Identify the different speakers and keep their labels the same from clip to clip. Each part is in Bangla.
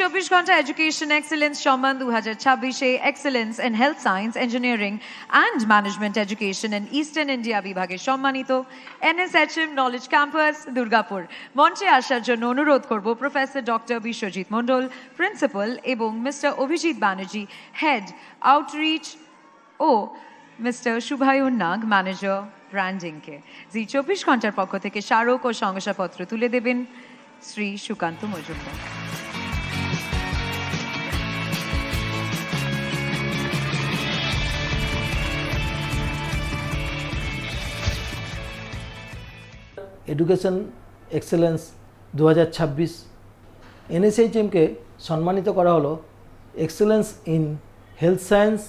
Speaker 1: চব্বিশ ঘন্টা এডুকেশন এক্সেলেন্স সম্মান 2026-এ excellence in health science engineering and management education in eastern India বিভাগে সম্মানিত এনএসএচএম নলেজ ক্যাম্পাস দুর্গাপুর। মঞ্চে আসার জন্য অনুরোধ করব professor doctor Biswajit Mondal, principal, এবং mister Abhijit Banerjee, head outreach, ও মিস্টার শুভায়ুর নাগ, ম্যানেজার ব্র্যান্ডিংকে। জি 24 ঘন্টার পক্ষ থেকে স্মারক ও শংসাপত্র তুলে দেবেন শ্রী সুকান্ত মজুমদার।
Speaker 2: এডুকেশন এক্সেলেন্স 2026 এনএসএইচএমকে সম্মানিত করা হলো excellence in health science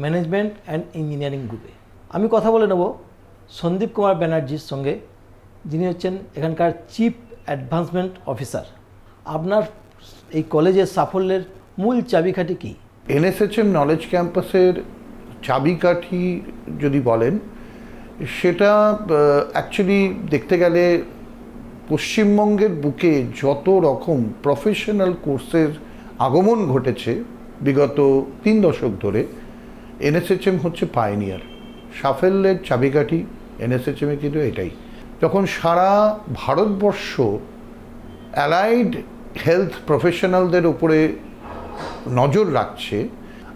Speaker 2: management and engineering গ্রুপে। আমি কথা বলে নেব সন্দীপ কুমার ব্যানার্জির সঙ্গে, যিনি হচ্ছেন এখানকার চিফ অ্যাডভান্সমেন্ট অফিসার। আপনার এই কলেজের সাফল্যের মূল চাবিকাঠি কী?
Speaker 3: এনএসএচএম নলেজ ক্যাম্পাসের চাবিকাঠি যদি বলেন, সেটা অ্যাকচুয়ালি দেখতে গেলে পশ্চিমবঙ্গের বুকে যত রকম প্রফেশনাল কোর্সের আগমন ঘটেছে বিগত 3 দশক ধরে, এনএসএচএম হচ্ছে পাইনিয়ার। সাফল্যের চাবিকাঠি এনএসএচএমে কিন্তু এটাই। যখন সারা ভারতবর্ষ অ্যালাইড হেলথ প্রফেশনালদের উপরে নজর রাখছে,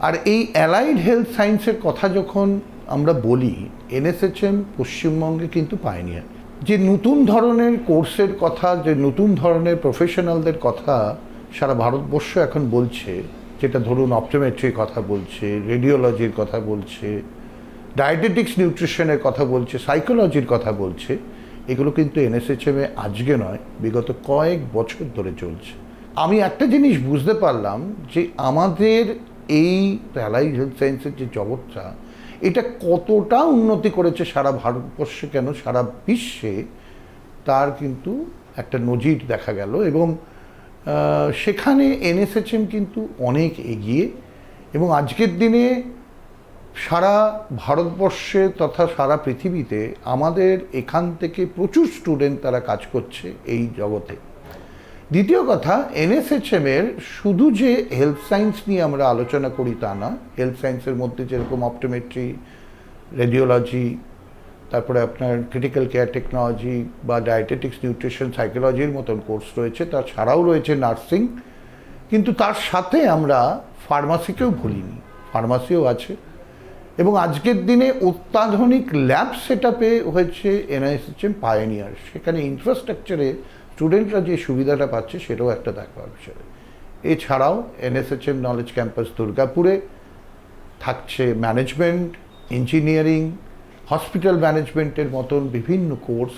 Speaker 3: আর এই অ্যালাইড হেলথ সায়েন্সের কথা যখন আমরা বলি, এনএসএচএম পশ্চিমবঙ্গে কিন্তু পাইনিয়ার। যে নতুন ধরনের কোর্সের কথা, যে নতুন ধরনের প্রফেশনালদের কথা সারা ভারতবর্ষ এখন বলছে, যেটা ধরুন অপটোমেট্রির কথা বলছে, রেডিওলজির কথা বলছে, ডায়েটেটিক্স নিউট্রিশনের কথা বলছে, সাইকোলজির কথা বলছে, এগুলো কিন্তু এনএসএচএমে আজকে নয়, বিগত কয়েক বছর ধরে চলছে। আমি একটা জিনিস বুঝতে পারলাম যে আমাদের এই অ্যালাইড হেলথ সায়েন্সের যে জগৎটা, এটা কতটা উন্নতি করেছে সারা ভারতবর্ষে কেন সারা বিশ্বে, তার কিন্তু একটা নজির দেখা গেল। এবং সেখানে এনএসএচএম কিন্তু অনেক এগিয়ে, এবং আজকের দিনে সারা ভারতবর্ষে তথা সারা পৃথিবীতে আমাদের এখান থেকে প্রচুর স্টুডেন্ট তারা কাজ করছে এই জগতে। দ্বিতীয় কথা, এনএসএচএমের শুধু যে হেলথ সায়েন্স নিয়ে আমরা আলোচনা করি তা না। হেলথ সায়েন্সের মধ্যে যেরকম অপটোমেট্রি, রেডিওলজি, তারপরে আপনার ক্রিটিক্যাল কেয়ার টেকনোলজি বা ডায়েটেটিক্স নিউট্রিশন সাইকোলজির মতন কোর্স রয়েছে, তাছাড়াও রয়েছে নার্সিং। কিন্তু তার সাথে আমরা ফার্মাসিকেও ভুলিনি, ফার্মাসিও আছে। এবং আজকের দিনে অত্যাধুনিক ল্যাব সেট আপে হয়েছে এনএসএচএম পায়োনিয়ার। সেখানে ইনফ্রাস্ট্রাকচারে স্টুডেন্টরা যে সুবিধাটা পাচ্ছে সেটাও একটা দেখার বিষয়। এছাড়াও এনএসএচএম নলেজ ক্যাম্পাস দুর্গাপুরে থাকছে ম্যানেজমেন্ট, ইঞ্জিনিয়ারিং, হসপিটাল ম্যানেজমেন্টের মতন বিভিন্ন কোর্স,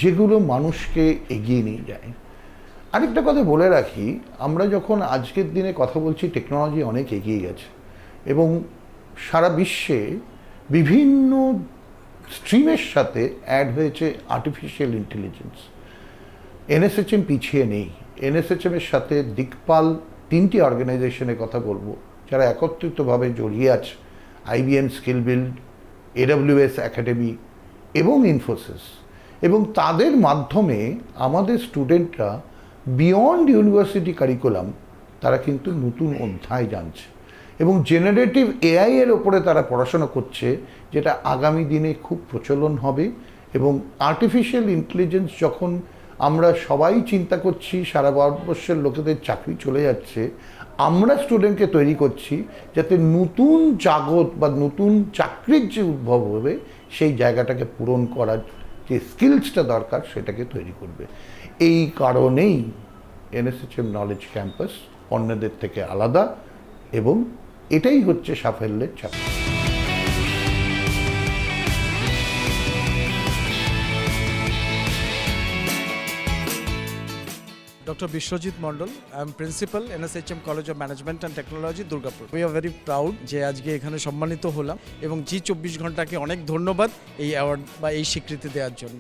Speaker 3: যেগুলো মানুষকে এগিয়ে নিয়ে যায়। আরেকটা কথা বলে রাখি, আমরা যখন আজকের দিনে কথা বলছি, টেকনোলজি অনেক এগিয়ে গেছে এবং সারা বিশ্বে বিভিন্ন স্ট্রিমের সাথে অ্যাড হয়েছে আর্টিফিশিয়াল ইন্টেলিজেন্স। এনএসএচএম পিছিয়ে নেই। এনএসএচএমের সাথে দিকপাল 3টি অর্গানাইজেশনের কথা বলবো, যারা একত্রিতভাবে জড়িয়ে আছে: IBM skill build, AWS academy এবং ইনফোসিস। এবং তাদের মাধ্যমে আমাদের স্টুডেন্টরা বিয়ন্ড ইউনিভার্সিটি কারিকুলাম তারা কিন্তু নতুন অধ্যায় জানছে, এবং জেনারেটিভ এআই এর ওপরে তারা পড়াশোনা করছে, যেটা আগামী দিনে খুব প্রচলন হবে। এবং আর্টিফিশিয়াল ইন্টেলিজেন্স যখন আমরা সবাই চিন্তা করছি সারা ভারতবর্ষের লোকেদের চাকরি চলে যাচ্ছে, আমরা স্টুডেন্টকে তৈরি করছি যাতে নতুন জগৎ বা নতুন চাকরির যে উদ্ভব হবে, সেই জায়গাটাকে পূরণ করার যে স্কিলসটা দরকার সেটাকে তৈরি করবে। এই কারণেই এনএসএচএম নলেজ ক্যাম্পাস অন্যদের থেকে আলাদা, এবং এটাই হচ্ছে সাফল্যের চাবি।
Speaker 4: Dr. Bishwajit Mondal, I am Principal, NSHM College of Management and Technology, Durgapur. We are very proud যে আজকে এখানে সম্মানিত হলাম, এবং জি 24 ঘন্টাকে অনেক ধন্যবাদ এই অ্যাওয়ার্ড বা এই স্বীকৃতি দেওয়ার জন্য।